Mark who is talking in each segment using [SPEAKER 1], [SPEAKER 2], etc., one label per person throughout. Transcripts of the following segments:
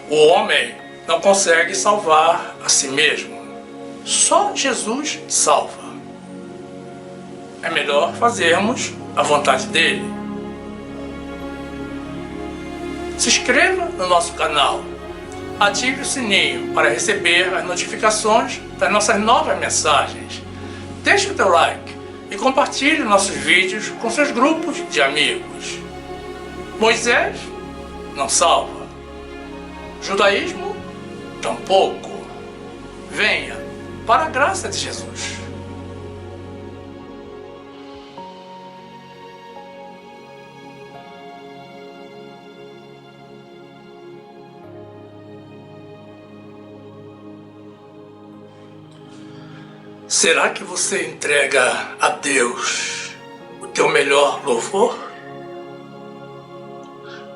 [SPEAKER 1] O homem não consegue salvar a si mesmo. Só Jesus salva. É melhor fazermos a vontade dele. Se inscreva no nosso canal. Ative o sininho para receber as notificações das nossas novas mensagens. Deixe o teu like e compartilhe nossos vídeos com seus grupos de amigos. Moisés não salva. Judaísmo tampouco. Venha para a graça de Jesus. Será que você entrega a Deus o teu melhor louvor?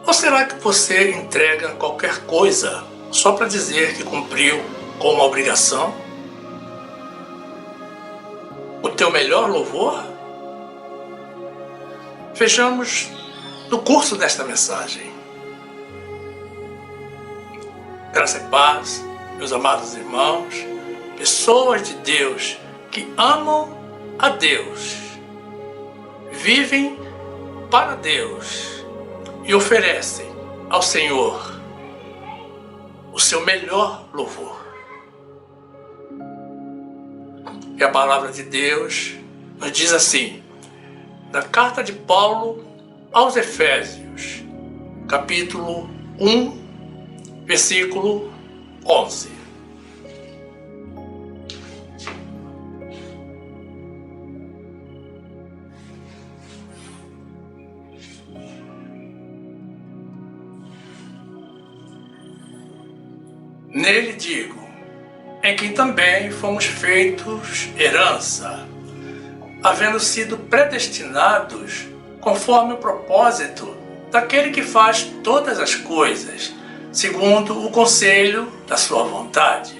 [SPEAKER 1] Ou será que você entrega qualquer coisa só para dizer que cumpriu com uma obrigação? O teu melhor louvor? Vejamos no curso desta mensagem. Graça e paz, meus amados irmãos, pessoas de Deus que amam a Deus, vivem para Deus e oferecem ao Senhor o seu melhor louvor. E a palavra de Deus nos diz assim, na carta de Paulo aos Efésios, capítulo 1, versículo 11. Nele digo, em quem também fomos feitos herança, havendo sido predestinados conforme o propósito daquele que faz todas as coisas, segundo o conselho da sua vontade,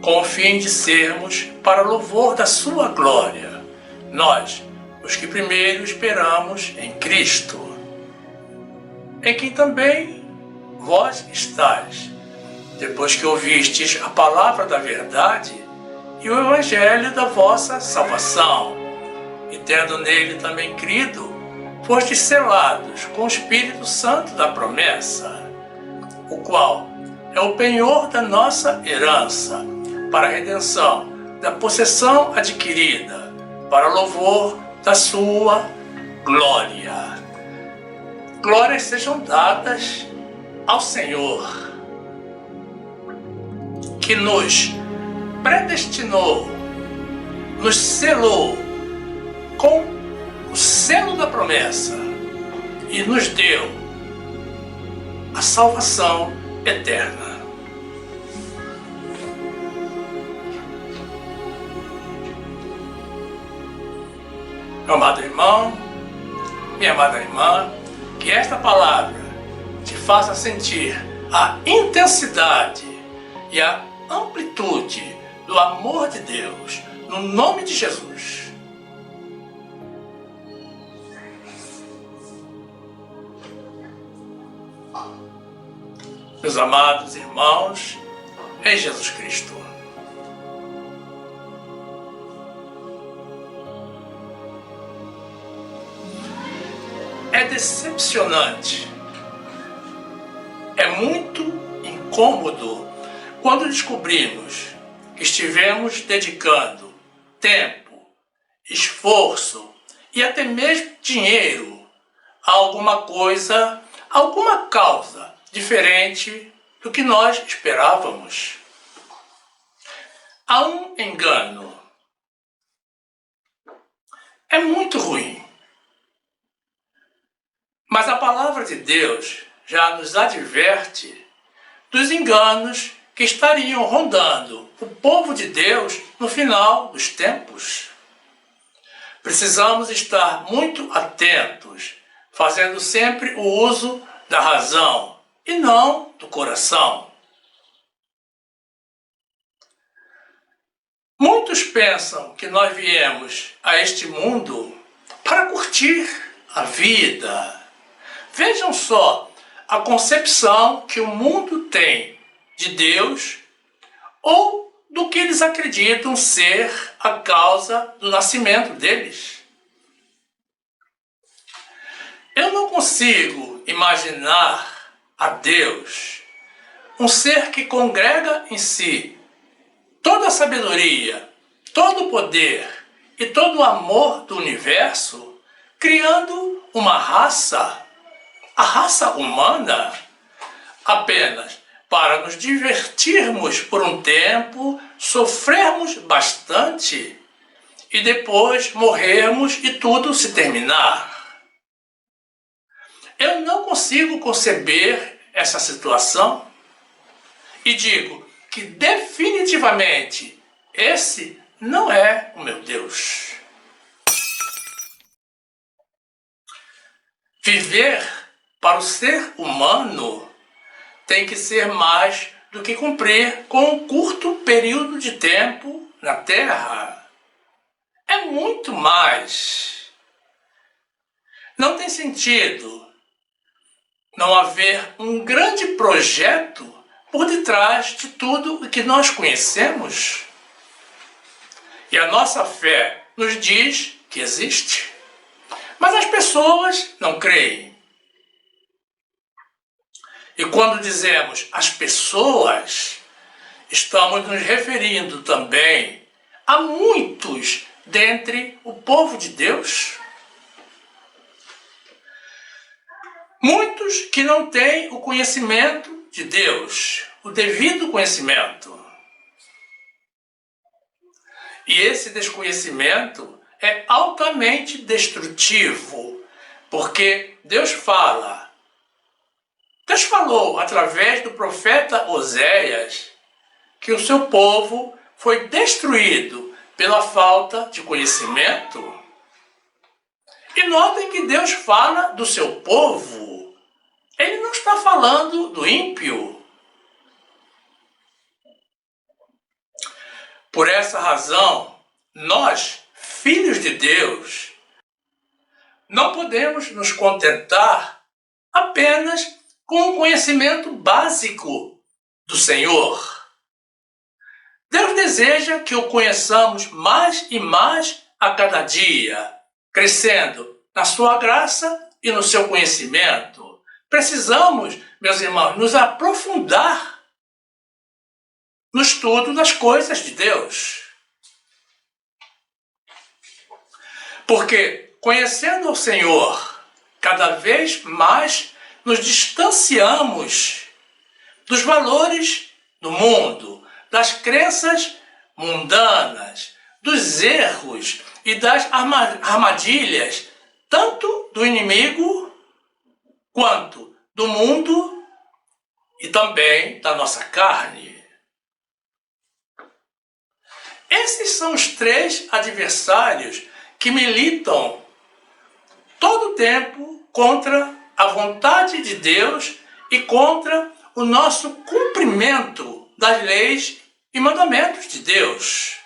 [SPEAKER 1] com o fim de sermos para louvor da sua glória, nós, os que primeiro esperamos em Cristo, em quem também vós estáis, depois que ouvistes a palavra da verdade e o evangelho da vossa salvação, e tendo nele também crido, fostes selados com o Espírito Santo da promessa, o qual é o penhor da nossa herança, para a redenção da possessão adquirida, para louvor da sua glória. Glórias sejam dadas ao Senhor, que nos predestinou, nos selou com o selo da promessa e nos deu a salvação eterna. Meu amado irmão, minha amada irmã, que esta palavra te faça sentir a intensidade e a amplitude do amor de Deus, no nome de Jesus. Meus amados irmãos, em Jesus Cristo. É decepcionante, é muito incômodo quando descobrimos que estivemos dedicando tempo, esforço e até mesmo dinheiro a alguma coisa, a alguma causa diferente do que nós esperávamos. Há um engano. É muito ruim. Mas a palavra de Deus já nos adverte dos enganos que estariam rondando o povo de Deus no final dos tempos. Precisamos estar muito atentos, fazendo sempre o uso da razão e não do coração. Muitos pensam que nós viemos a este mundo para curtir a vida. Vejam só a concepção que o mundo tem de Deus ou do que eles acreditam ser a causa do nascimento deles. Eu não consigo imaginar a Deus, um ser que congrega em si toda a sabedoria, todo o poder e todo o amor do universo, criando uma raça, a raça humana, apenas para nos divertirmos por um tempo, sofrermos bastante e depois morrermos e tudo se terminar. Eu não consigo conceber essa situação e digo que definitivamente esse não é o meu Deus. Viver para o ser humano tem que ser mais do que cumprir com um curto período de tempo na Terra. É muito mais. Não tem sentido não haver um grande projeto por detrás de tudo o que nós conhecemos. E a nossa fé nos diz que existe. Mas as pessoas não creem. E quando dizemos as pessoas, estamos nos referindo também a muitos dentre o povo de Deus. Muitos que não têm o conhecimento de Deus, o devido conhecimento. E esse desconhecimento é altamente destrutivo, porque Deus falou através do profeta Oséias que o seu povo foi destruído pela falta de conhecimento. E notem que Deus fala do seu povo. Ele não está falando do ímpio. Por essa razão, nós, filhos de Deus, não podemos nos contentar apenas com o conhecimento básico do Senhor. Deus deseja que o conheçamos mais e mais a cada dia, crescendo na sua graça e no seu conhecimento. Precisamos, meus irmãos, nos aprofundar no estudo das coisas de Deus. Porque, conhecendo o Senhor, cada vez mais nos distanciamos dos valores do mundo, das crenças mundanas, dos erros e das armadilhas, tanto do inimigo quanto do mundo e também da nossa carne. Esses são os três adversários que militam todo o tempo contra a vontade de Deus e contra o nosso cumprimento das leis e mandamentos de Deus.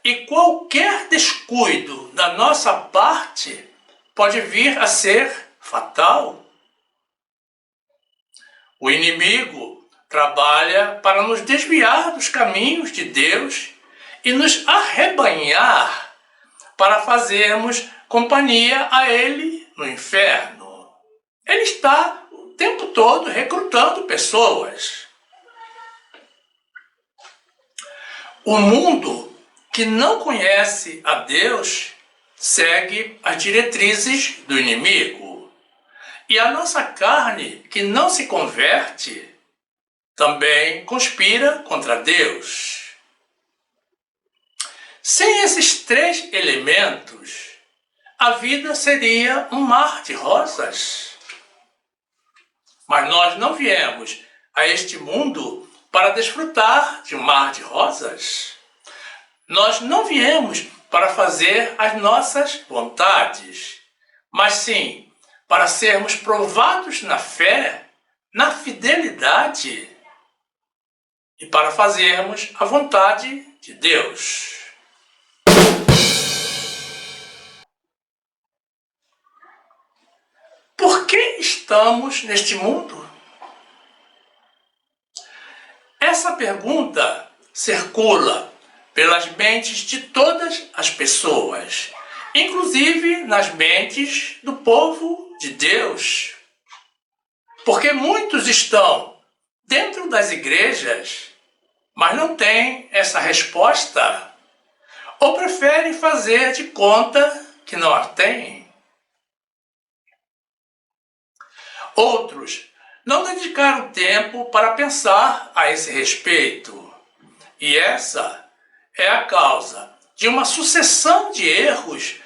[SPEAKER 1] E qualquer descuido da nossa parte pode vir a ser fatal. O inimigo trabalha para nos desviar dos caminhos de Deus e nos arrebanhar para fazermos companhia a Ele no inferno. Ele está o tempo todo recrutando pessoas. O mundo que não conhece a Deus segue as diretrizes do inimigo. E a nossa carne, que não se converte, também conspira contra Deus. Sem esses três elementos, a vida seria um mar de rosas. Mas nós não viemos a este mundo para desfrutar de um mar de rosas. Nós não viemos para fazer as nossas vontades, mas sim para sermos provados na fé, na fidelidade e para fazermos a vontade de Deus. Por que estamos neste mundo? Essa pergunta circula pelas mentes de todas as pessoas, inclusive nas mentes do povo de Deus. Porque muitos estão dentro das igrejas, mas não têm essa resposta, ou preferem fazer de conta que não a têm. Outros não dedicaram tempo para pensar a esse respeito. E essa é a causa de uma sucessão de erros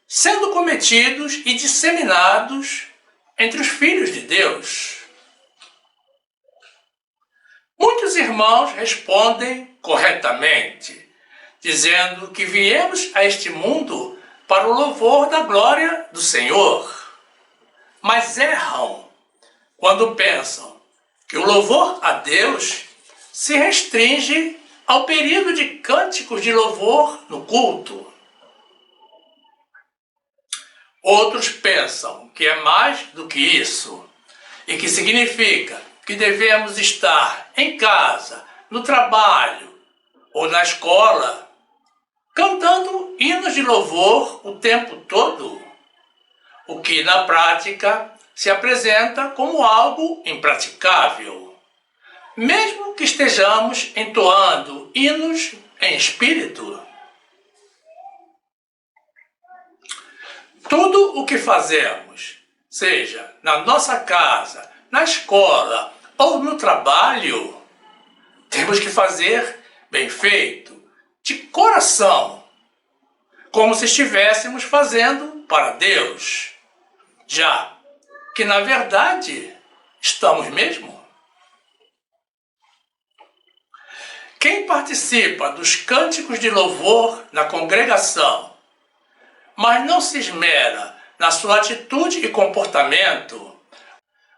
[SPEAKER 1] sendo cometidos e disseminados entre os filhos de Deus. Muitos irmãos respondem corretamente, dizendo que viemos a este mundo para o louvor da glória do Senhor. Mas erram quando pensam que o louvor a Deus se restringe ao período de cânticos de louvor no culto. Outros pensam que é mais do que isso, e que significa que devemos estar em casa, no trabalho ou na escola, cantando hinos de louvor o tempo todo, o que na prática se apresenta como algo impraticável, mesmo que estejamos entoando hinos em espírito. Tudo o que fazemos, seja na nossa casa, na escola ou no trabalho, temos que fazer bem feito, de coração, como se estivéssemos fazendo para Deus, já que na verdade estamos mesmo. Quem participa dos cânticos de louvor na congregação, mas não se esmera na sua atitude e comportamento,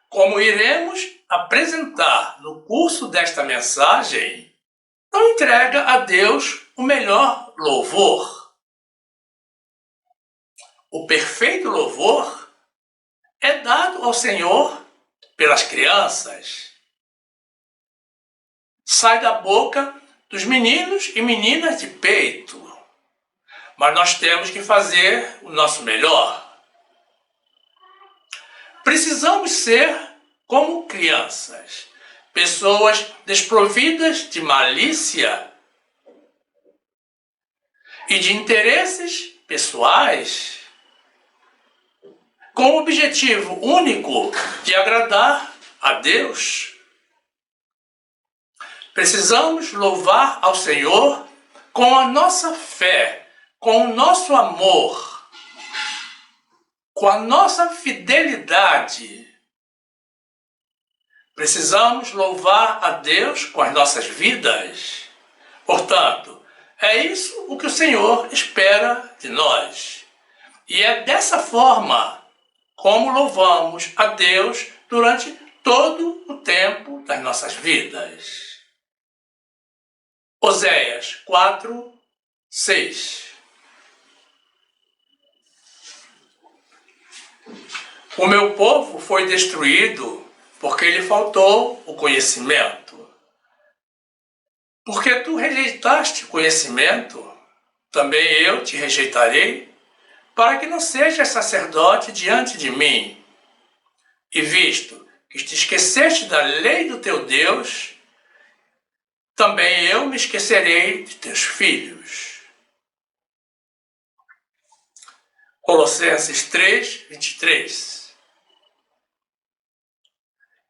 [SPEAKER 1] como iremos apresentar no curso desta mensagem, não entrega a Deus o melhor louvor. O perfeito louvor é dado ao Senhor pelas crianças. Sai da boca dos meninos e meninas de peito. Mas nós temos que fazer o nosso melhor. Precisamos ser como crianças, pessoas desprovidas de malícia e de interesses pessoais, com o objetivo único de agradar a Deus. Precisamos louvar ao Senhor com a nossa fé, com o nosso amor, com a nossa fidelidade. Precisamos louvar a Deus com as nossas vidas. Portanto, é isso o que o Senhor espera de nós. E é dessa forma como louvamos a Deus durante todo o tempo das nossas vidas. Oséias 4, 6. O meu povo foi destruído porque lhe faltou o conhecimento. Porque tu rejeitaste o conhecimento, também eu te rejeitarei, para que não sejas sacerdote diante de mim. E visto que te esqueceste da lei do teu Deus, também eu me esquecerei de teus filhos. Colossenses 3, 23.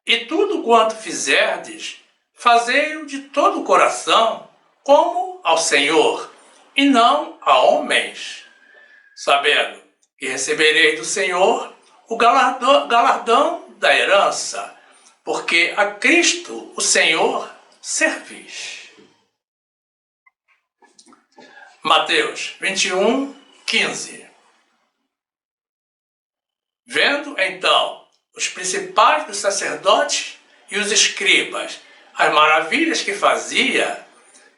[SPEAKER 1] E tudo quanto fizerdes, fazei-o de todo o coração, como ao Senhor, e não a homens, sabendo que receberei do Senhor o galardão da herança, porque a Cristo, o Senhor, servis. Mateus 21, 15. Vendo então os principais dos sacerdotes e os escribas as maravilhas que fazia,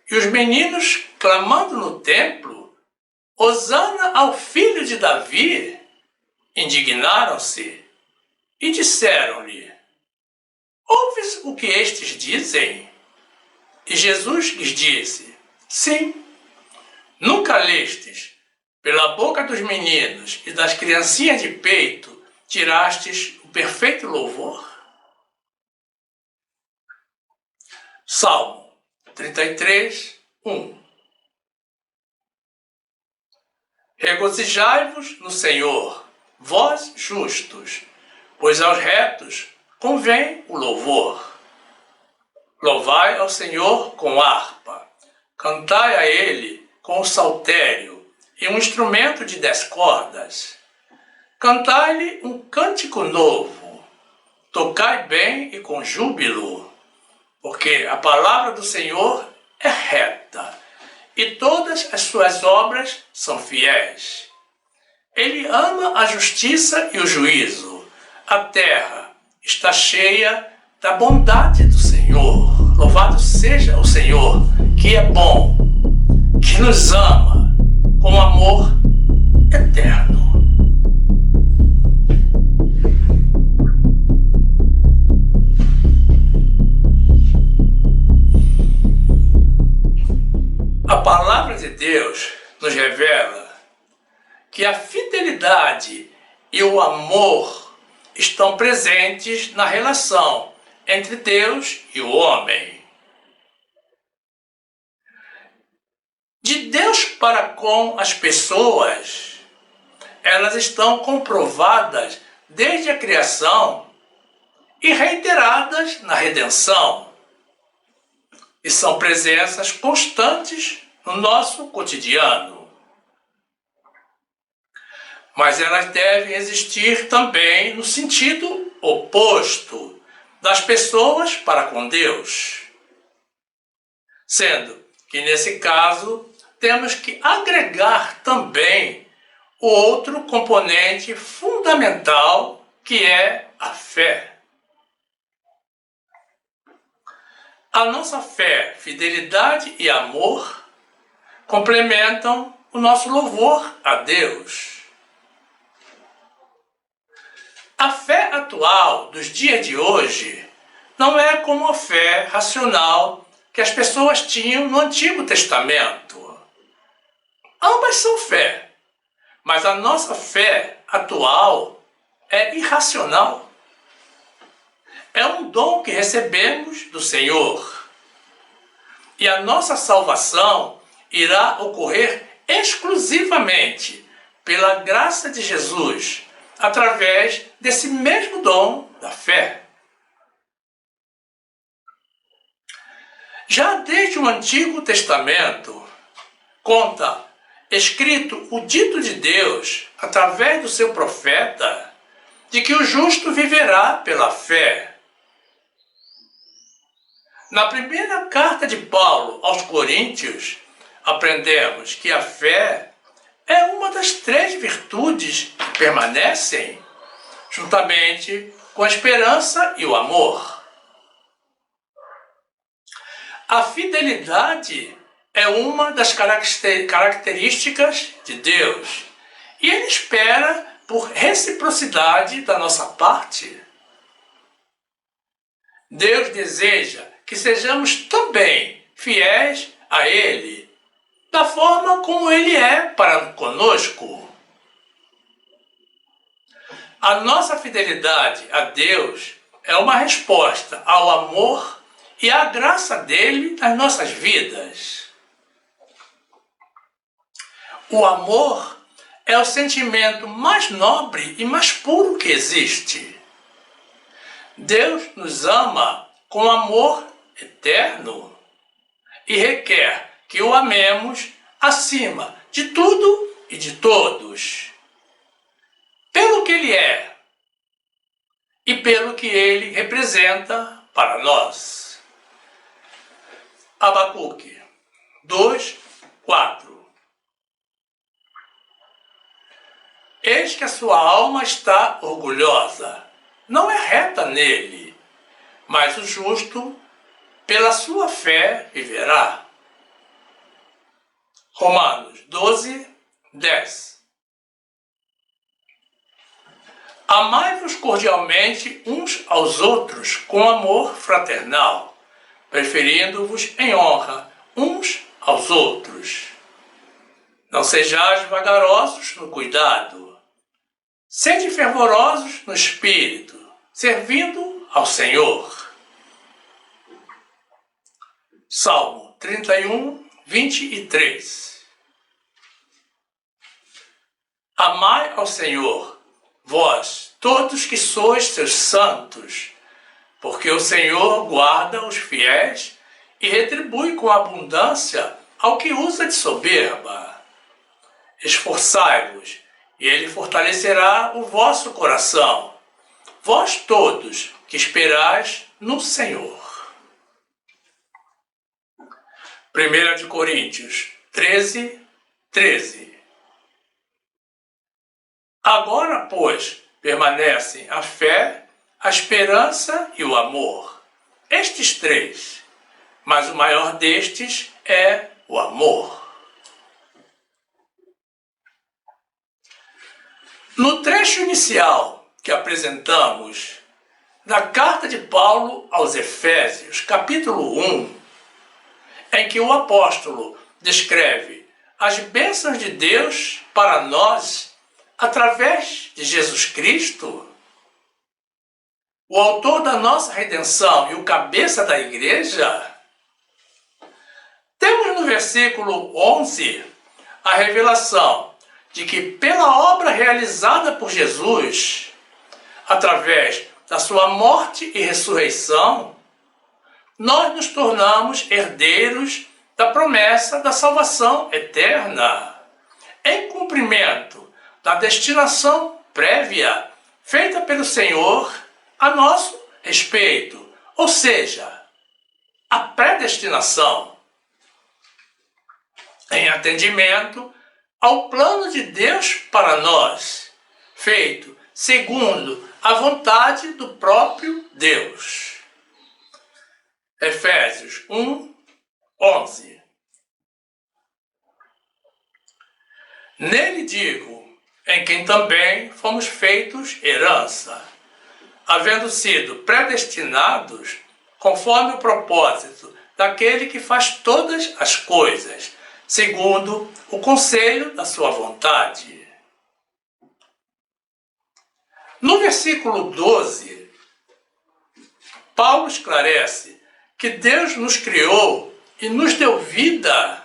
[SPEAKER 1] e os meninos clamando no templo, Hosana ao filho de Davi, indignaram-se E disseram-lhe: ouves o que estes dizem? E Jesus lhes disse: sim. Nunca lestes, pela boca dos meninos e das criancinhas de peito, tirastes o perfeito louvor? Salmo 33, 1. Regozijai-vos no Senhor, vós justos, pois aos retos convém o louvor. Louvai ao Senhor com harpa, cantai a Ele com o saltério e um instrumento de 10 cordas. Cantai-lhe um cântico novo, tocai bem e com júbilo, porque a palavra do Senhor é reta e todas as suas obras são fiéis. Ele ama a justiça e o juízo. A terra está cheia da bondade do Senhor. Louvado seja o Senhor, que é bom, que nos ama com amor eterno. A palavra de Deus nos revela que a fidelidade e o amor estão presentes na relação entre Deus e o homem. De Deus para com as pessoas, elas estão comprovadas desde a criação e reiteradas na redenção. E são presenças constantes no nosso cotidiano. Mas elas devem existir também no sentido oposto, das pessoas para com Deus. Sendo que, nesse caso, temos que agregar também o outro componente fundamental, que é a fé. A nossa fé, fidelidade e amor complementam o nosso louvor a Deus. A fé atual dos dias de hoje não é como a fé racional que as pessoas tinham no Antigo Testamento. Ambas são fé, mas a nossa fé atual é irracional. É um dom que recebemos do Senhor. E a nossa salvação irá ocorrer exclusivamente pela graça de Jesus, através desse mesmo dom da fé. Já desde o Antigo Testamento, conta escrito o dito de Deus, através do seu profeta, de que o justo viverá pela fé. Na primeira carta de Paulo aos Coríntios, aprendemos que a fé é uma das 3 virtudes que permanecem, juntamente com a esperança e o amor. A fidelidade é uma das características de Deus, e Ele espera por reciprocidade da nossa parte. Deus deseja que sejamos também fiéis a Ele, da forma como Ele é para conosco. A nossa fidelidade a Deus é uma resposta ao amor e à graça dele nas nossas vidas. O amor é o sentimento mais nobre e mais puro que existe. Deus nos ama com amor eterno e requer que o amemos acima de tudo e de todos, pelo que Ele é e pelo que Ele representa para nós. Abacuque 2, 4. Eis que a sua alma está orgulhosa, não é reta nele, mas o justo, pela sua fé, viverá. Romanos 12, 10. Amai-vos cordialmente uns aos outros com amor fraternal, preferindo-vos em honra uns aos outros. Não sejais vagarosos no cuidado. Sede fervorosos no espírito, servindo ao Senhor. Salmo 31, 23. Amai ao Senhor, vós, todos que sois seus santos, porque o Senhor guarda os fiéis e retribui com abundância ao que usa de soberba. Esforçai-vos, e ele fortalecerá o vosso coração, vós todos que esperais no Senhor. 1 Coríntios 13, 13. Agora, pois, permanecem a fé, a esperança e o amor. Estes três, mas o maior destes é o amor. No trecho inicial que apresentamos da carta de Paulo aos Efésios, capítulo 1, em que o apóstolo descreve as bênçãos de Deus para nós através de Jesus Cristo, o autor da nossa redenção e o cabeça da igreja, temos no versículo 11 a revelação de que pela obra realizada por Jesus, através da sua morte e ressurreição, nós nos tornamos herdeiros da promessa da salvação eterna, em cumprimento da destinação prévia feita pelo Senhor a nosso respeito, ou seja, a predestinação, em atendimento ao plano de Deus para nós, feito segundo a vontade do próprio Deus. Efésios 1, 11. Nele digo, em quem também fomos feitos herança, havendo sido predestinados conforme o propósito daquele que faz todas as coisas, segundo o conselho da sua vontade. No versículo 12, Paulo esclarece que Deus nos criou e nos deu vida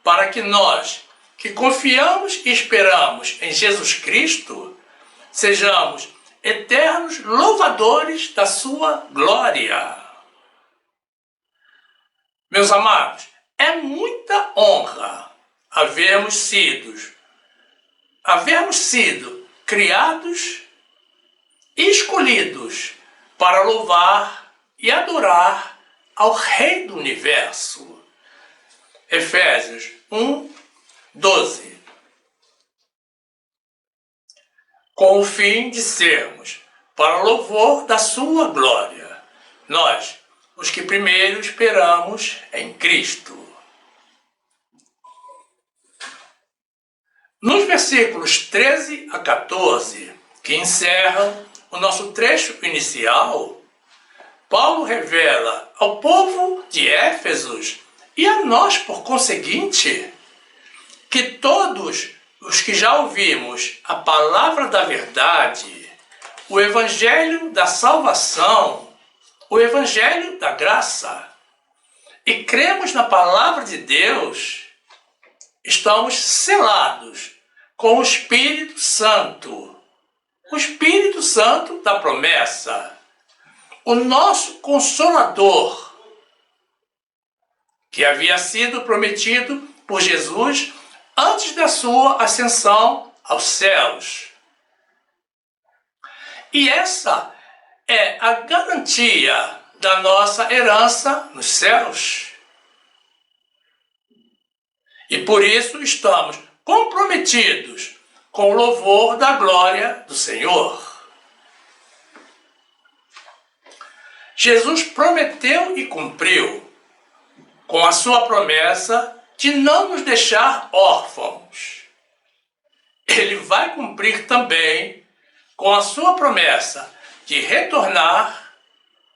[SPEAKER 1] para que nós, que confiamos e esperamos em Jesus Cristo, sejamos eternos louvadores da sua glória. Meus amados, é muita honra havermos sido criados e escolhidos para louvar e adorar ao Rei do Universo. Efésios 1, 12. Com o fim de sermos para louvor da sua glória, nós, os que primeiro esperamos em Cristo. Nos versículos 13 a 14, que encerram o nosso trecho inicial, Paulo revela ao povo de Éfesos e a nós, por conseguinte, que todos os que já ouvimos a palavra da verdade, o evangelho da salvação, o evangelho da graça, e cremos na palavra de Deus, estamos selados com o Espírito Santo da promessa, o nosso Consolador, que havia sido prometido por Jesus antes da sua ascensão aos céus. E essa é a garantia da nossa herança nos céus. E por isso estamos comprometidos com o louvor da glória do Senhor. Jesus prometeu e cumpriu com a sua promessa de não nos deixar órfãos. Ele vai cumprir também com a sua promessa de retornar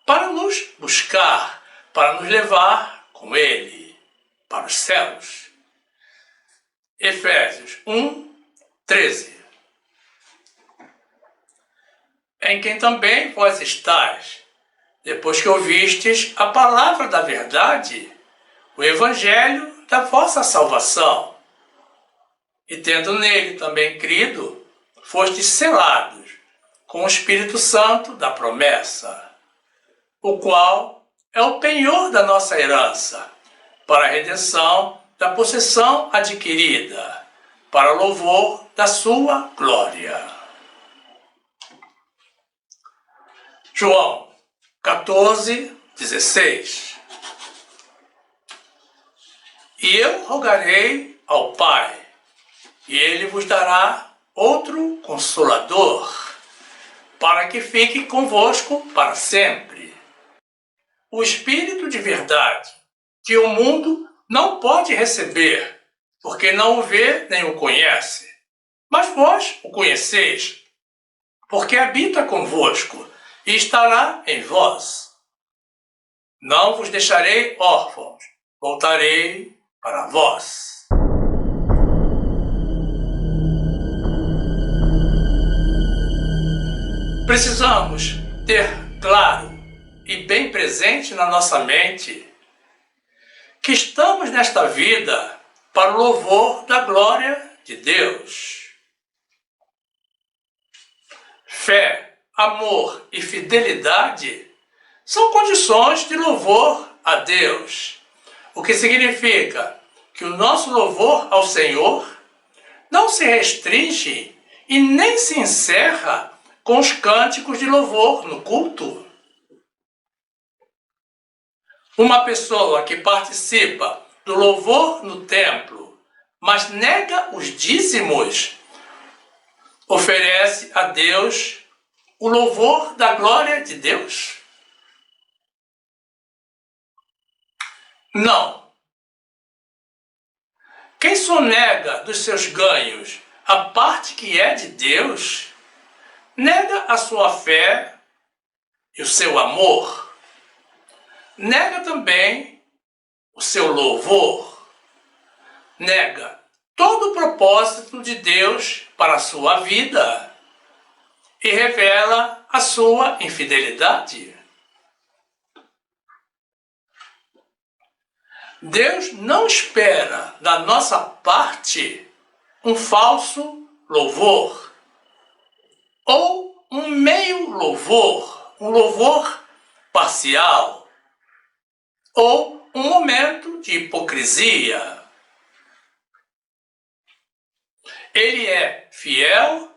[SPEAKER 1] para nos buscar, para nos levar com Ele para os céus. Efésios 1:13. Em quem também vós estáis, depois que ouvistes a palavra da verdade, o evangelho da vossa salvação, e tendo nele também crido, fostes selados com o Espírito Santo da promessa, o qual é o penhor da nossa herança, para a redenção da possessão adquirida, para louvor da sua glória. João 14:16. E eu rogarei ao Pai, e Ele vos dará outro Consolador, para que fique convosco para sempre. O Espírito de verdade, que o mundo não pode receber, porque não o vê nem o conhece. Mas vós o conheceis, porque habita convosco e estará em vós. Não vos deixarei órfãos, voltarei para vós. Precisamos ter claro e bem presente na nossa mente que estamos nesta vida para o louvor da glória de Deus. Fé, amor e fidelidade são condições de louvor a Deus, o que significa que o nosso louvor ao Senhor não se restringe e nem se encerra com os cânticos de louvor no culto. Uma pessoa que participa do louvor no templo, mas nega os dízimos, oferece a Deus o louvor da glória de Deus? Não. Quem sonega dos seus ganhos a parte que é de Deus, nega a sua fé e o seu amor. Nega também o seu louvor. Nega todo o propósito de Deus para a sua vida e revela a sua infidelidade. Deus não espera da nossa parte um falso louvor ou um meio louvor, um louvor parcial ou um momento de hipocrisia. Ele é fiel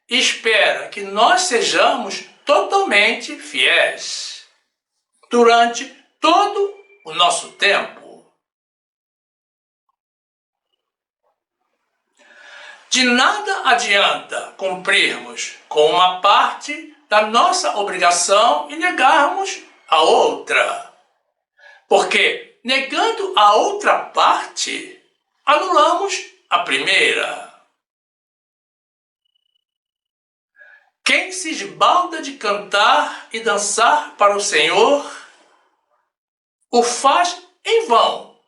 [SPEAKER 1] e espera que nós sejamos totalmente fiéis durante todo o nosso tempo. De nada adianta cumprirmos com uma parte da nossa obrigação e negarmos a outra. Porque, negando a outra parte, anulamos a primeira. Quem se esbalda de cantar e dançar para o Senhor, o faz em vão,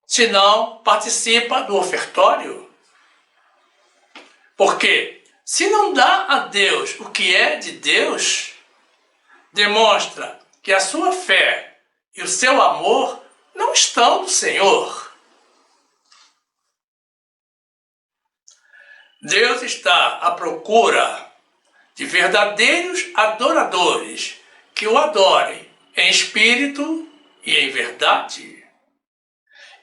[SPEAKER 1] se não participa do ofertório. Porque, se não dá a Deus o que é de Deus, demonstra que a sua fé e o seu amor não estão no Senhor. Deus está à procura de verdadeiros adoradores que o adorem em espírito e em verdade.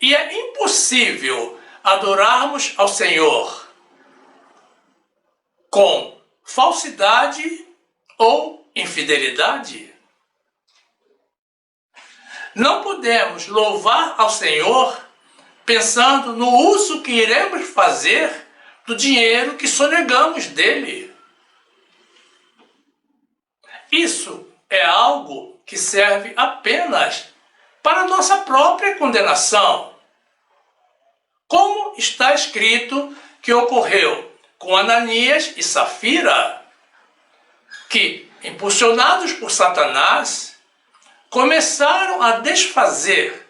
[SPEAKER 1] E é impossível adorarmos ao Senhor com falsidade ou infidelidade. Não podemos louvar ao Senhor pensando no uso que iremos fazer do dinheiro que sonegamos dele. Isso é algo que serve apenas para nossa própria condenação. Como está escrito que ocorreu com Ananias e Safira, que, impulsionados por Satanás, começaram a desfazer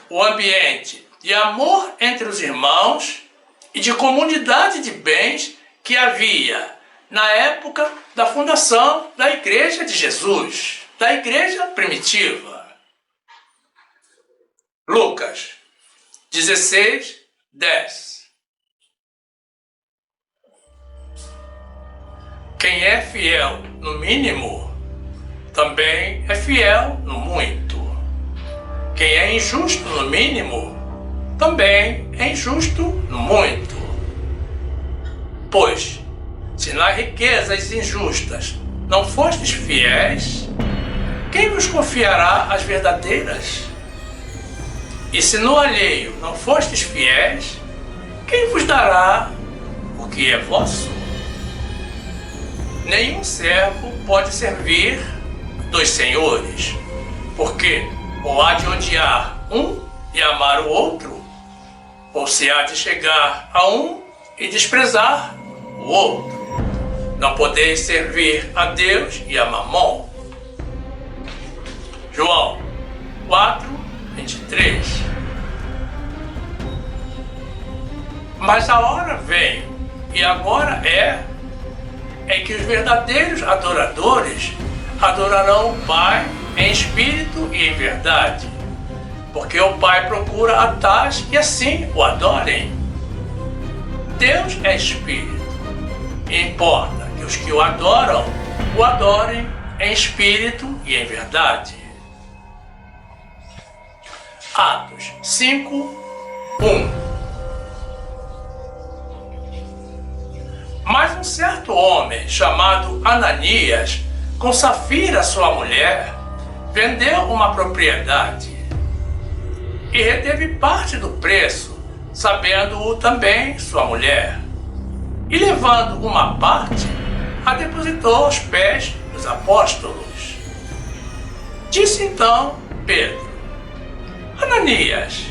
[SPEAKER 1] o ambiente de amor entre os irmãos e de comunidade de bens que havia na época da fundação da Igreja de Jesus, da Igreja primitiva. Lucas 16, 10. Quem é fiel no mínimo, também é fiel no muito. Quem é injusto no mínimo, também é injusto no muito. Pois, se nas riquezas injustas não fostes fiéis, quem vos confiará as verdadeiras? E se no alheio não fostes fiéis, quem vos dará o que é vosso? Nenhum servo pode servir dois senhores, porque ou há de odiar um e amar o outro, ou se há de chegar a um e desprezar o outro. Não podeis servir a Deus e a Mamon. João 4, 23. Mas a hora vem, e agora é, em que os verdadeiros adoradores adorarão o Pai em espírito e em verdade, porque o Pai procura a tais que assim o adorem. Deus é espírito, e importa que os que o adoram em espírito e em verdade. Atos 5, 1. Mas um certo homem chamado Ananias, com Safira sua mulher, vendeu uma propriedade e reteve parte do preço, sabendo-o também sua mulher. E levando uma parte, a depositou aos pés dos apóstolos. Disse então Pedro: Ananias,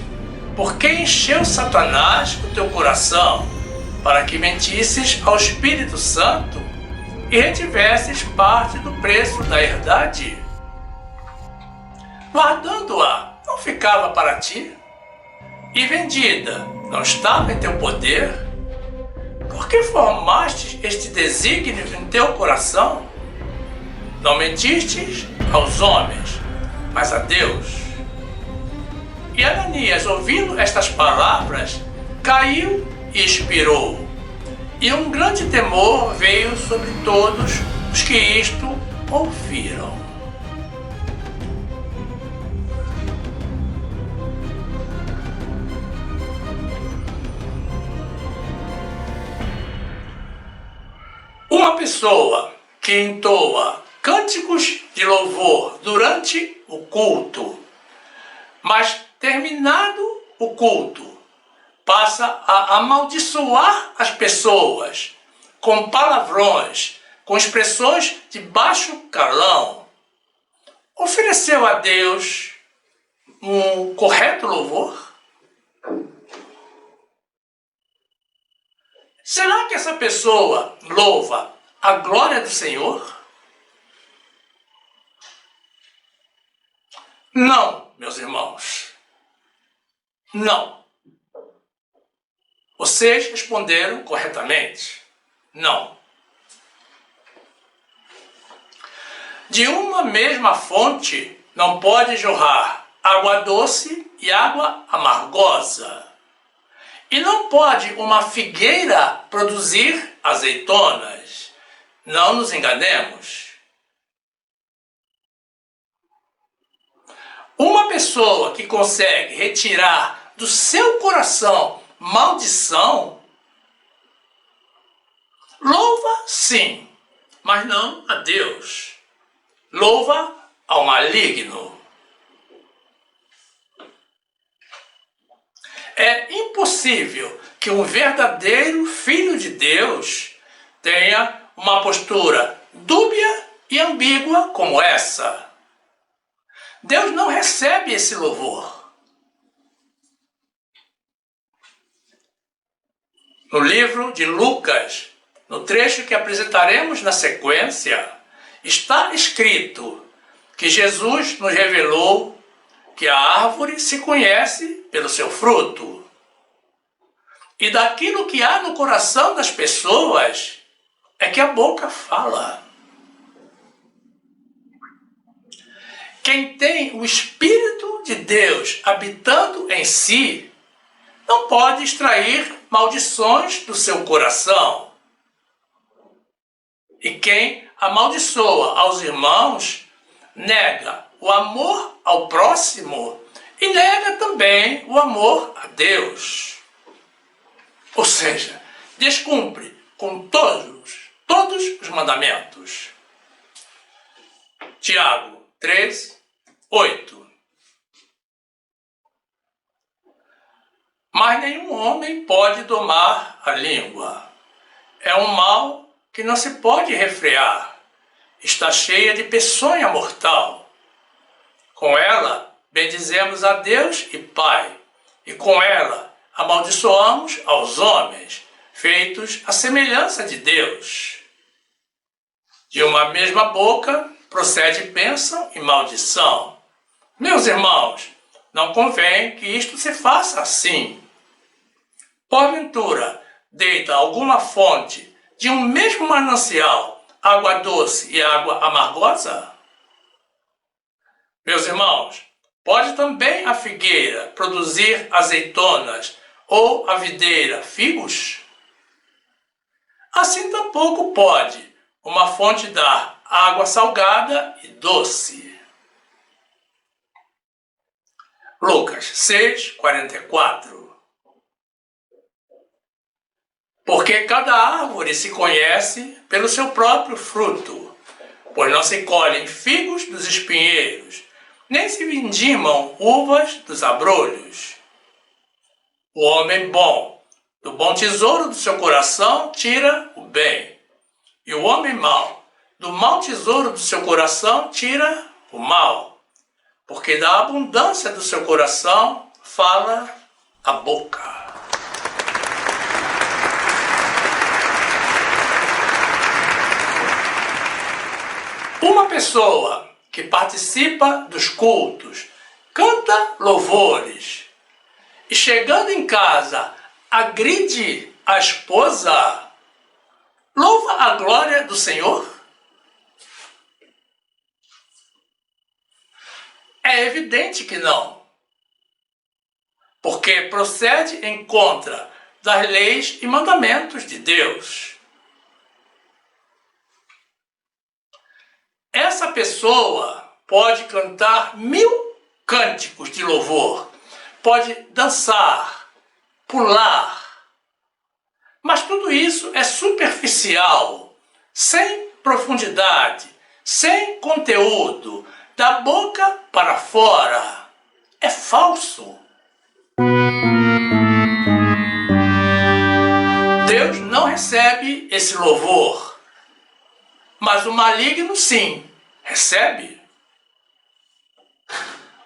[SPEAKER 1] por que encheu Satanás o teu coração, para que mentisses ao Espírito Santo e retivesses parte do preço da herdade? Guardando-a, não ficava para ti? E vendida, não estava em teu poder? Por que formastes este desígnio em teu coração? Não mentistes aos homens, mas a Deus. E Ananias, ouvindo estas palavras, caiu e expirou. E um grande temor veio sobre todos os que isto ouviram. Uma pessoa que entoa cânticos de louvor durante o culto, mas terminado o culto, passa a amaldiçoar as pessoas com palavrões, com expressões de baixo calão, ofereceu a Deus um correto louvor? Será que essa pessoa louva a glória do Senhor? Não, meus irmãos. Não. Vocês responderam corretamente. Não. De uma mesma fonte não pode jorrar água doce e água amargosa. E não pode uma figueira produzir azeitonas. Não nos enganemos. Uma pessoa que consegue retirar do seu coração maldição, louva sim, mas não a Deus. Louva ao maligno. É impossível que um verdadeiro filho de Deus tenha uma postura dúbia e ambígua como essa. Deus não recebe esse louvor. No livro de Lucas, no trecho que apresentaremos na sequência, Está escrito que Jesus nos revelou que a árvore se conhece pelo seu fruto. E daquilo que há no coração das pessoas é que a boca fala. Quem tem o Espírito de Deus habitando em si, não pode extrair maldições do seu coração. E quem amaldiçoa aos irmãos, nega o amor ao próximo e nega também o amor a Deus. Ou seja, descumpre com todos os mandamentos. Tiago 3:8. Mas nenhum homem pode domar a língua. É um mal que não se pode refrear. Está cheia de peçonha mortal. Com ela, bendizemos a Deus e Pai, e com ela amaldiçoamos aos homens, feitos à semelhança de Deus. De uma mesma boca procede bênção e maldição. Meus irmãos, não convém que isto se faça assim. Porventura, deita alguma fonte de um mesmo manancial água doce e água amargosa? Meus irmãos, pode também a figueira produzir azeitonas ou a videira figos? Assim tampouco pode uma fonte dar água salgada e doce. Lucas 6:44. Porque cada árvore se conhece pelo seu próprio fruto, pois não se colhem figos dos espinheiros, nem se vindimam uvas dos abrolhos. O homem bom, do bom tesouro do seu coração, tira o bem, e o homem mau, do mau tesouro do seu coração, tira o mal, porque da abundância do seu coração fala a boca. Uma pessoa que participa dos cultos, canta louvores e chegando em casa agride a esposa, louva a glória do Senhor? É evidente que não, porque procede em contra das leis e mandamentos de Deus. Essa pessoa pode cantar 1000 cânticos de louvor, pode dançar, pular, mas tudo isso é superficial, sem profundidade, sem conteúdo, da boca para fora. É falso. Deus não recebe esse louvor, mas o maligno sim, recebe.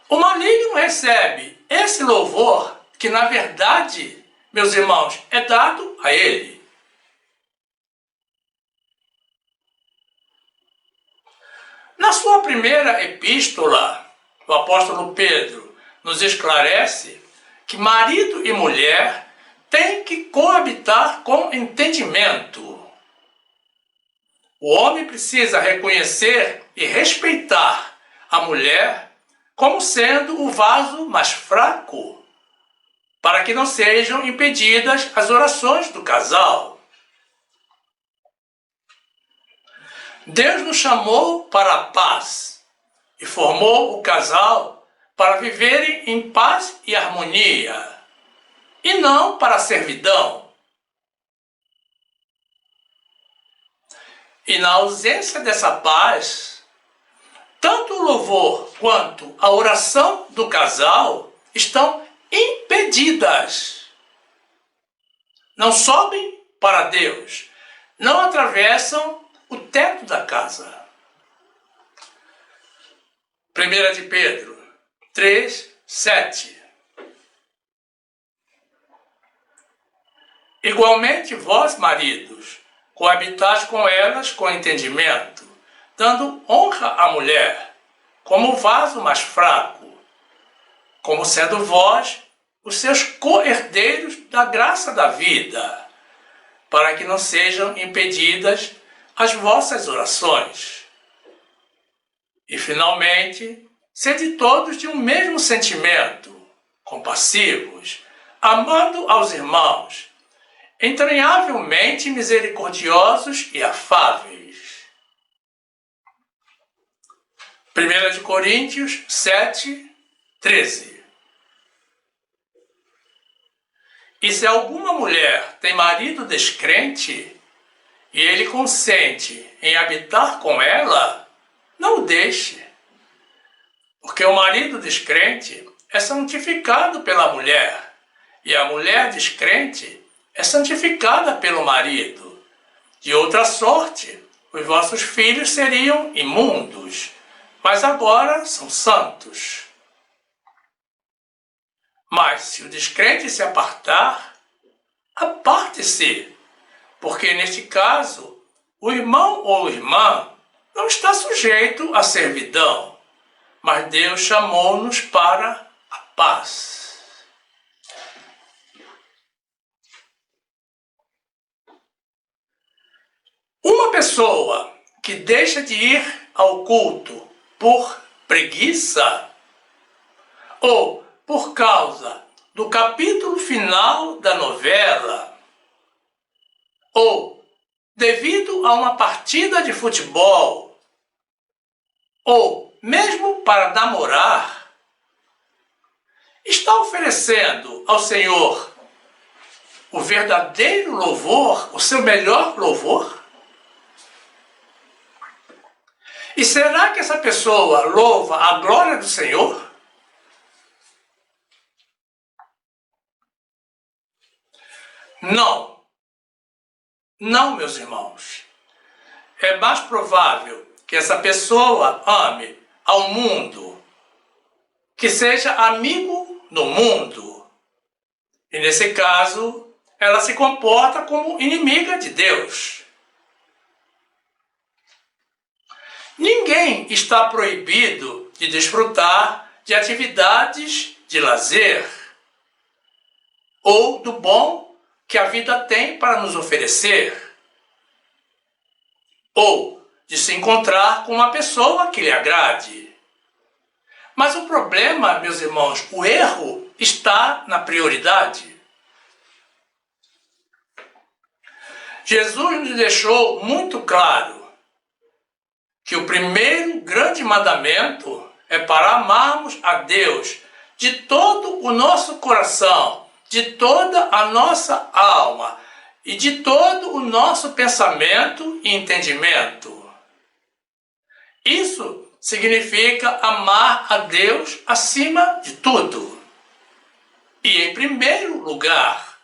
[SPEAKER 1] O maligno recebe esse louvor que, na verdade, meus irmãos, é dado a ele. Na sua primeira epístola, o apóstolo Pedro nos esclarece que marido e mulher têm que coabitar com entendimento. O homem precisa reconhecer e respeitar a mulher como sendo o vaso mais fraco, para que não sejam impedidas as orações do casal. Deus nos chamou para a paz e formou o casal para viverem em paz e harmonia, e não para a servidão. E na ausência dessa paz, tanto o louvor quanto a oração do casal estão impedidas. Não sobem para Deus, não atravessam o teto da casa. 1 de Pedro 3:7. Igualmente vós, maridos, coabitais com elas com entendimento, dando honra à mulher como vaso mais fraco, como sendo vós os seus co-herdeiros da graça da vida, para que não sejam impedidas as vossas orações. E, finalmente, sede todos de um mesmo sentimento, compassivos, amando aos irmãos, entranhavelmente misericordiosos e afáveis. 1 Coríntios 7, 13. E se alguma mulher tem marido descrente, e ele consente em habitar com ela, não o deixe. Porque o marido descrente é santificado pela mulher, e a mulher descrente é santificada pelo marido. De outra sorte, os vossos filhos seriam imundos, mas agora são santos. Mas se o descrente se apartar, aparte-se, porque neste caso, o irmão ou irmã não está sujeito à servidão, mas Deus chamou-nos para a paz. Uma pessoa que deixa de ir ao culto por preguiça ou por causa do capítulo final da novela ou devido a uma partida de futebol ou mesmo para namorar, está oferecendo ao Senhor o verdadeiro louvor, o seu melhor louvor? E será que essa pessoa louva a glória do Senhor? Não. Não, meus irmãos. É mais provável que essa pessoa ame ao mundo, que seja amigo do mundo. E nesse caso, ela se comporta como inimiga de Deus. Ninguém está proibido de desfrutar de atividades de lazer ou do bom que a vida tem para nos oferecer, ou de se encontrar com uma pessoa que lhe agrade. Mas o problema, meus irmãos, o erro está na prioridade. Jesus nos deixou muito claro que o primeiro grande mandamento é para amarmos a Deus de todo o nosso coração, de toda a nossa alma e de todo o nosso pensamento e entendimento. Isso significa amar a Deus acima de tudo. E em primeiro lugar,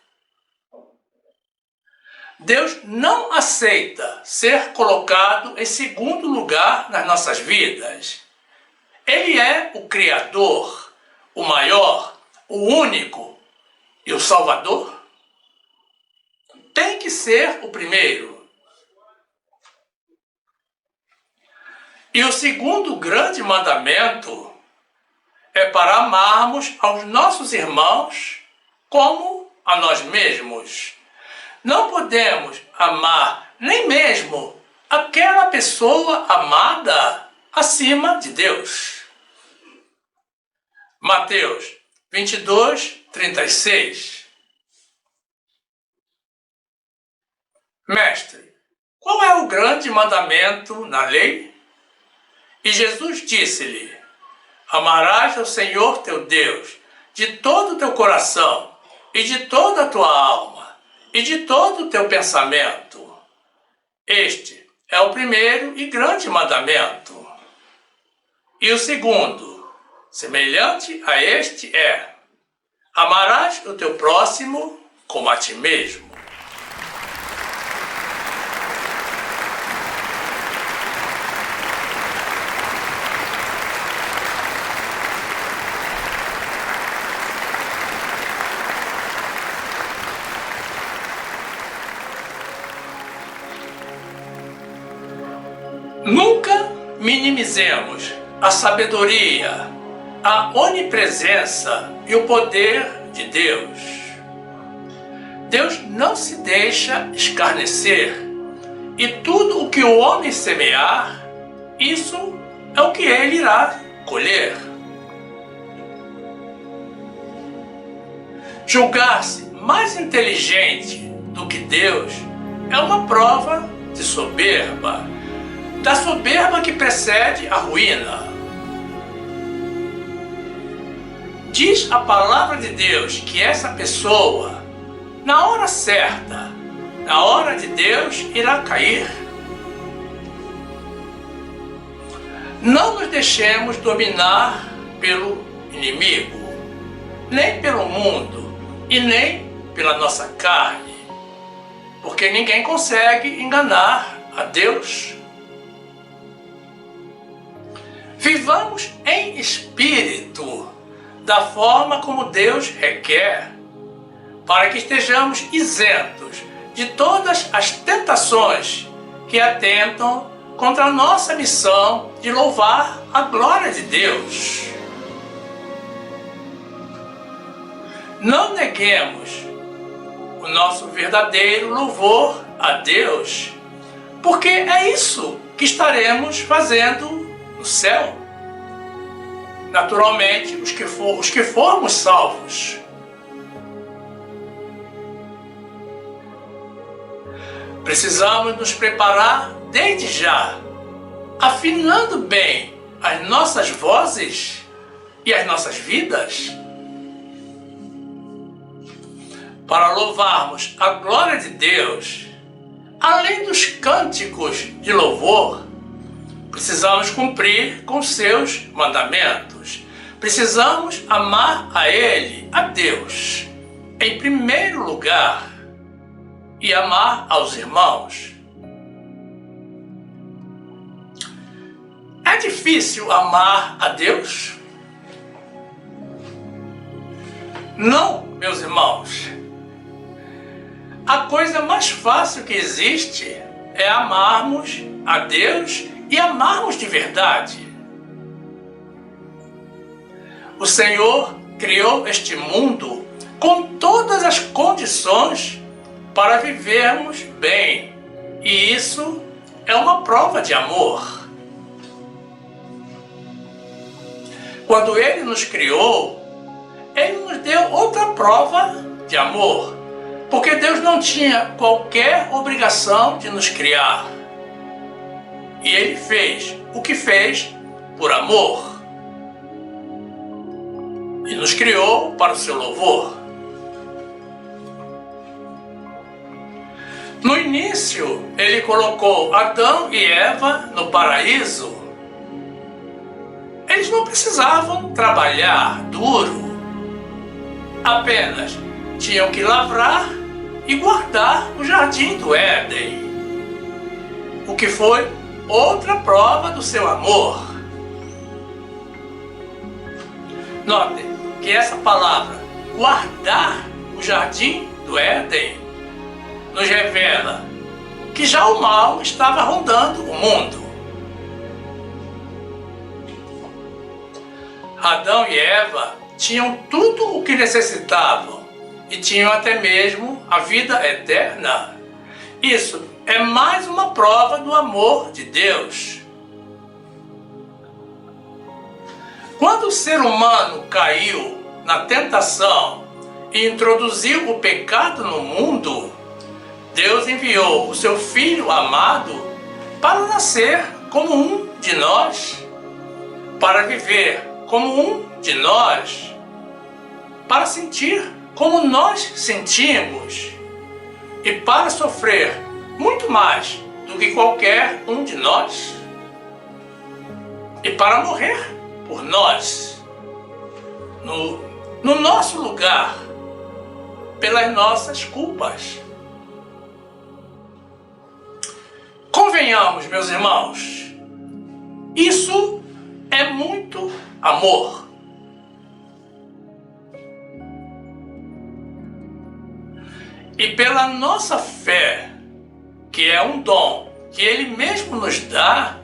[SPEAKER 1] Deus não aceita ser colocado em segundo lugar nas nossas vidas. Ele é o Criador, o maior, o único e o Salvador. Tem que ser o primeiro. E o segundo grande mandamento é para amarmos aos nossos irmãos como a nós mesmos. Não podemos amar nem mesmo aquela pessoa amada acima de Deus. Mateus 22, 36. Mestre, qual é o grande mandamento na lei? E Jesus disse-lhe: amarás ao Senhor teu Deus de todo o teu coração e de toda a tua alma e de todo o teu pensamento. Este é o primeiro e grande mandamento. E o segundo, semelhante a este, é: amarás o teu próximo como a ti mesmo. Nunca minimizemos a sabedoria, a onipresença e o poder de Deus. Deus não se deixa escarnecer, e tudo o que o homem semear, isso é o que ele irá colher. Julgar-se mais inteligente do que Deus é uma prova de soberba, da soberba que precede a ruína. Diz a palavra de Deus que essa pessoa, na hora certa, na hora de Deus, irá cair. Não nos deixemos dominar pelo inimigo, nem pelo mundo e nem pela nossa carne, porque ninguém consegue enganar a Deus. Vivamos em espírito, da forma como Deus requer, para que estejamos isentos de todas as tentações que atentam contra a nossa missão de louvar a glória de Deus. Não neguemos o nosso verdadeiro louvor a Deus, porque é isso que estaremos fazendo no céu. Naturalmente, os que formos salvos. Precisamos nos preparar desde já, afinando bem as nossas vozes e as nossas vidas, para louvarmos a glória de Deus. Além dos cânticos de louvor, precisamos cumprir com seus mandamentos. Precisamos amar a Ele, a Deus, em primeiro lugar, e amar aos irmãos. É difícil amar a Deus? Não, meus irmãos. A coisa mais fácil que existe é amarmos a Deus e amarmos de verdade. O Senhor criou este mundo com todas as condições para vivermos bem, e isso é uma prova de amor. Quando Ele nos criou, Ele nos deu outra prova de amor, porque Deus não tinha qualquer obrigação de nos criar. E Ele fez o que fez por amor. E nos criou para o seu louvor. No início, Ele colocou Adão e Eva no paraíso. Eles não precisavam trabalhar duro. Apenas tinham que lavrar e guardar o jardim do Éden, o que foi outra prova do seu amor. Notem que essa palavra, guardar o jardim do Éden, nos revela que já o mal estava rondando o mundo. Adão e Eva tinham tudo o que necessitavam e tinham até mesmo a vida eterna. Isso é mais uma prova do amor de Deus. Quando o ser humano caiu na tentação e introduziu o pecado no mundo, Deus enviou o seu Filho amado para nascer como um de nós, para viver como um de nós, para sentir como nós sentimos e para sofrer muito mais do que qualquer um de nós e para morrer por nós, no nosso lugar, pelas nossas culpas. Convenhamos, meus irmãos, isso é muito amor. E pela nossa fé, que é um dom que Ele mesmo nos dá,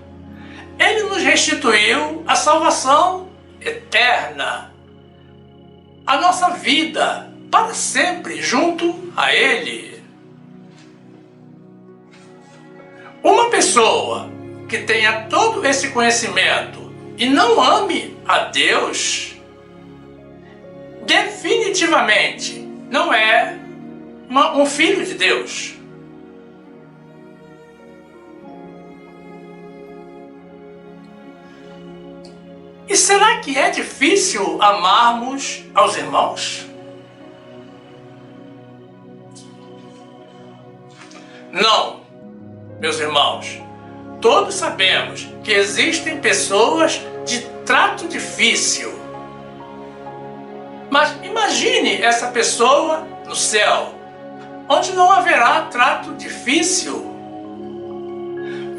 [SPEAKER 1] Ele nos restituiu a salvação eterna, a nossa vida para sempre junto a Ele. Uma pessoa que tenha todo esse conhecimento e não ame a Deus, definitivamente não é um filho de Deus. E será que é difícil amarmos aos irmãos? Não, meus irmãos. Todos sabemos que existem pessoas de trato difícil. Mas imagine essa pessoa no céu, onde não haverá trato difícil.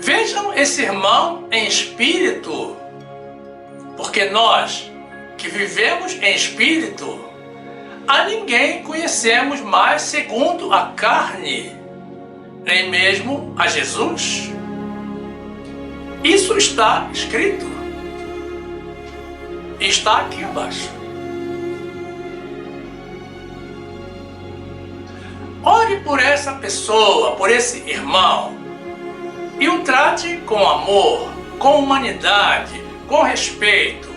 [SPEAKER 1] Vejam esse irmão em espírito, porque nós, que vivemos em espírito, a ninguém conhecemos mais segundo a carne, nem mesmo a Jesus. Isso está escrito. E está aqui abaixo. Ore por essa pessoa, por esse irmão, e o trate com amor, com humanidade, com respeito,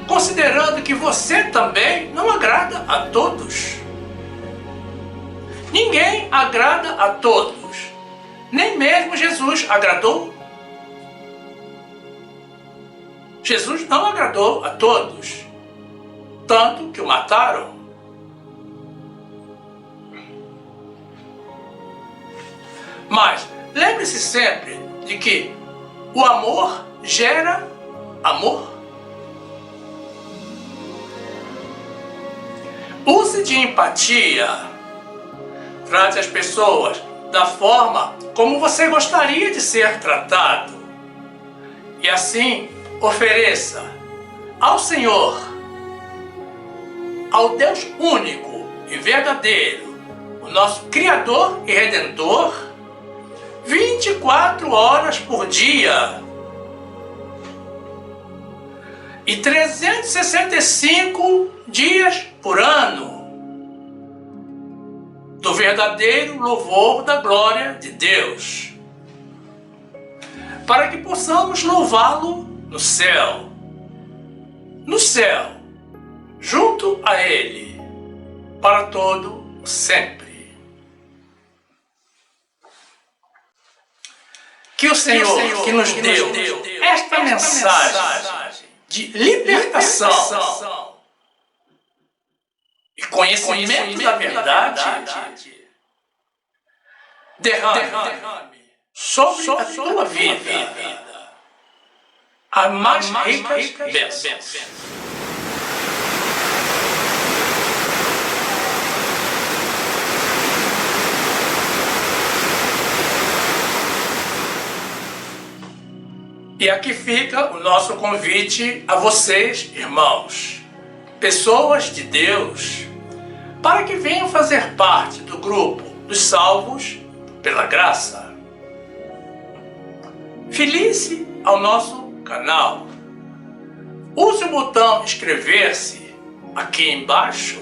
[SPEAKER 1] considerando que você também não agrada a todos. Ninguém agrada a todos, nem mesmo Jesus agradou. Jesus não agradou a todos, tanto que o mataram. Mas lembre-se sempre de que o amor gera amor. Use de empatia. Trate as pessoas da forma como você gostaria de ser tratado. E assim, ofereça ao Senhor, ao Deus único e verdadeiro, o nosso Criador e Redentor, 24 horas por dia e 365 dias por ano do verdadeiro louvor da glória de Deus, para que possamos louvá-lo no céu, junto a Ele, para todo sempre. Que o Senhor que nos deu esta mensagem de libertação e conhecimento da verdade derrame sobre a tua vida as mais ricas bênçãos. E aqui fica o nosso convite a vocês, irmãos, pessoas de Deus, para que venham fazer parte do grupo dos salvos pela graça. Filie-se ao nosso canal. Use o botão inscrever-se aqui embaixo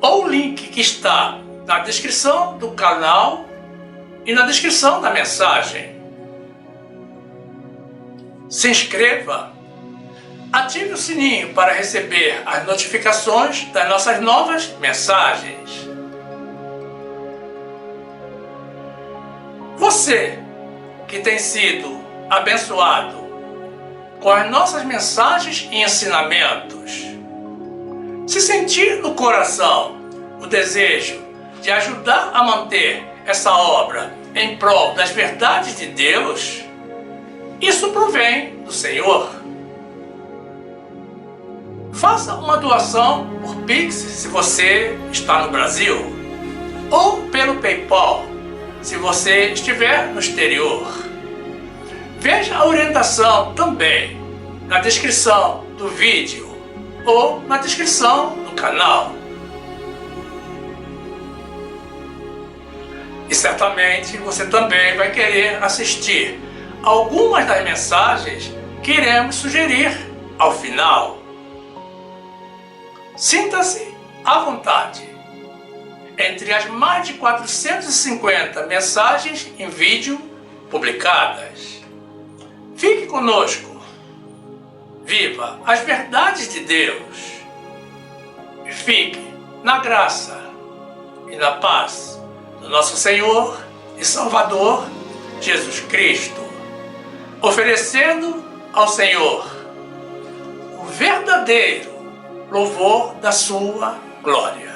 [SPEAKER 1] ou o link que está na descrição do canal e na descrição da mensagem. Se inscreva, ative o sininho para receber as notificações das nossas novas mensagens. Você que tem sido abençoado com as nossas mensagens e ensinamentos, se sentir no coração o desejo de ajudar a manter essa obra em prol das verdades de Deus, isso provém do Senhor. Faça uma doação por Pix se você está no Brasil, ou pelo PayPal se você estiver no exterior. Veja a orientação também na descrição do vídeo ou na descrição do canal. E certamente você também vai querer assistir algumas das mensagens que iremos sugerir ao final. Sinta-se à vontade. Entre as mais de 450 mensagens em vídeo publicadas. Fique conosco. Viva as verdades de Deus. E fique na graça e na paz do nosso Senhor e Salvador Jesus Cristo, oferecendo ao Senhor o verdadeiro louvor da sua glória.